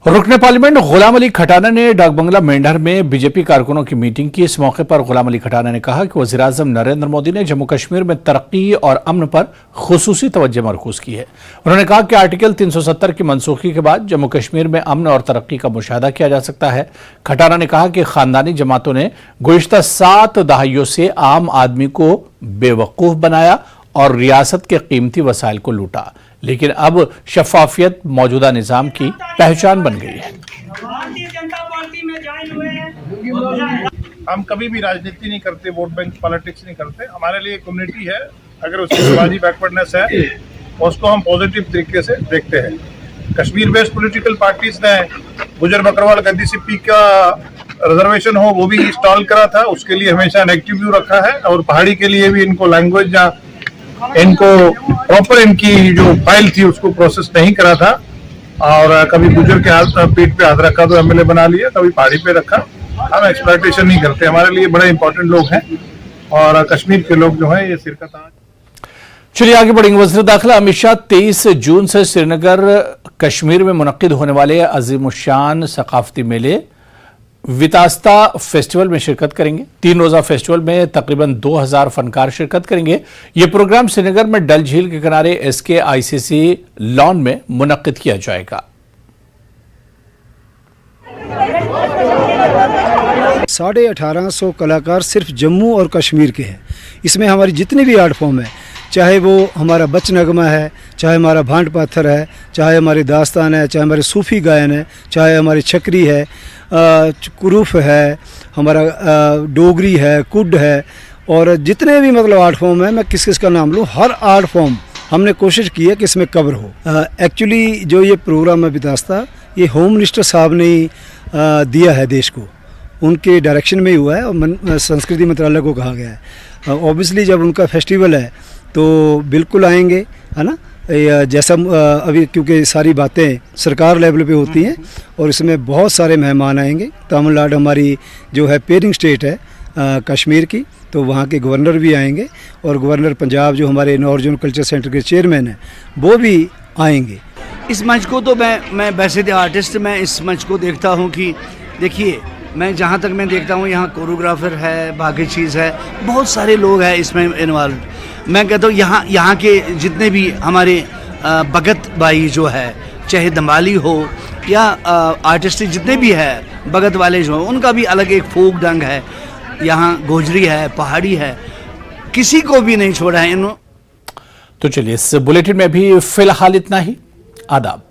रुकने पार्लियामेंट गुलाम अली खटाना ने डाक बंगला मेंढर में बीजेपी कारकुनों की मीटिंग की। इस मौके पर गुलाम अली खटाना ने कहा कि वज़ीर-ए-आज़म नरेंद्र मोदी ने जम्मू कश्मीर में तरक्की और अमन पर खुसूसी तवज्जो मरकूज की है। उन्होंने कहा कि आर्टिकल 370 की मनसूखी के बाद जम्मू कश्मीर में अमन और तरक्की का मुशाहदा किया जा सकता है। खटाना ने कहा कि खानदानी जमातों ने गुज़िश्ता 7 दहाइयों से आम आदमी को बेवकूफ बनाया और रियासत के कीमती वसाइल को लूटा, लेकिन अब शफाफियत मौजूदा निजाम की पहचान बन गई है। भारतीय जनता पार्टी में ज्वाइन हुए हैं। हम कभी भी राजनीति नहीं करते, वोट बैंक पॉलिटिक्स नहीं करते। हमारे लिए कम्युनिटी है, अगर उसकी समाजी बैकवर्डनेस है उसको हम पॉजिटिव तरीके से देखते हैं। कश्मीर बेस्ड पॉलिटिकल पार्टीज ने गुजर बकरवाल गद्दी सिप्पी का रिजर्वेशन हो वो भी इंस्टॉल करा था, उसके लिए हमेशा नेगेटिव व्यू रखा है। और पहाड़ी के लिए भी इनको लैंग्वेज या इनको प्रॉपर इनकी जो फाइल थी उसको प्रोसेस नहीं करा था। और कभी गुजर के हाथ पीठ पे हाथ रखा तो एमएलए बना लिया, कभी पहाड़ी पे रखा। हम एक्सप्लॉयटेशन नहीं करते, हमारे लिए बड़े इंपॉर्टेंट लोग हैं और कश्मीर के लोग जो हैं ये शिरकत। चलिए आगे बढ़ेंगे। वज़ीर दाखिला अमित शाह 23 जून से श्रीनगर कश्मीर में मुनक्किद होने वाले अजीमुशान सकाफती मेले वितास्ता फेस्टिवल में शिरकत करेंगे। 3 रोजा फेस्टिवल में तकरीबन 2000 फनकार शिरकत करेंगे। ये प्रोग्राम श्रीनगर में डल झील के किनारे SKICC लॉन में मुनक्किद किया जाएगा। 1850 कलाकार सिर्फ जम्मू और कश्मीर के हैं। इसमें हमारी जितनी भी आर्ट फॉर्म है, चाहे वो हमारा बच नगमा है, चाहे हमारा भांट पाथर है, चाहे हमारी दास्तान है, चाहे हमारे सूफ़ी गायन है, चाहे हमारी छकरी है, कुरूफ है, हमारा डोगरी है, कुड है, और जितने भी मतलब आर्ट फॉर्म है, मैं किस किस का नाम लूँ, हर आर्ट फॉर्म हमने कोशिश की है कि इसमें कवर हो। एक्चुअली जो ये प्रोग्राम है वितास्ता, ये होम मिनिस्टर साहब ने दिया है देश को, उनके डायरेक्शन में ही हुआ है और संस्कृति मंत्रालय को कहा गया है। ऑब्वियसली जब उनका फेस्टिवल है तो बिल्कुल आएंगे, है ना। जैसा अभी क्योंकि सारी बातें सरकार लेवल पे होती हैं और इसमें बहुत सारे मेहमान आएंगे। तमिलनाडु हमारी जो है पेयरिंग स्टेट है कश्मीर की, तो वहाँ के गवर्नर भी आएंगे और गवर्नर पंजाब जो हमारे नॉर्थ जोन कल्चर सेंटर के चेयरमैन हैं वो भी आएंगे। इस मंच को तो मैं वैसे तो आर्टिस्ट, मैं इस मंच को देखता हूँ कि देखिए, मैं जहाँ तक मैं देखता हूँ यहाँ कोरियोग्राफर है, बाकी चीज़ है, बहुत सारे लोग हैं इसमें इन्वॉल्व। मैं कहता हूँ यहाँ के जितने भी हमारे भगत भाई जो है, चाहे दंबाली हो या आर्टिस्ट जितने भी है भगत वाले जो हैं, उनका भी अलग एक फोक ढंग है। यहाँ गोजरी है, पहाड़ी है, किसी को भी नहीं छोड़ा है इन्होंने। तो चलिए इस बुलेटिन में भी फिलहाल इतना ही। आदाब।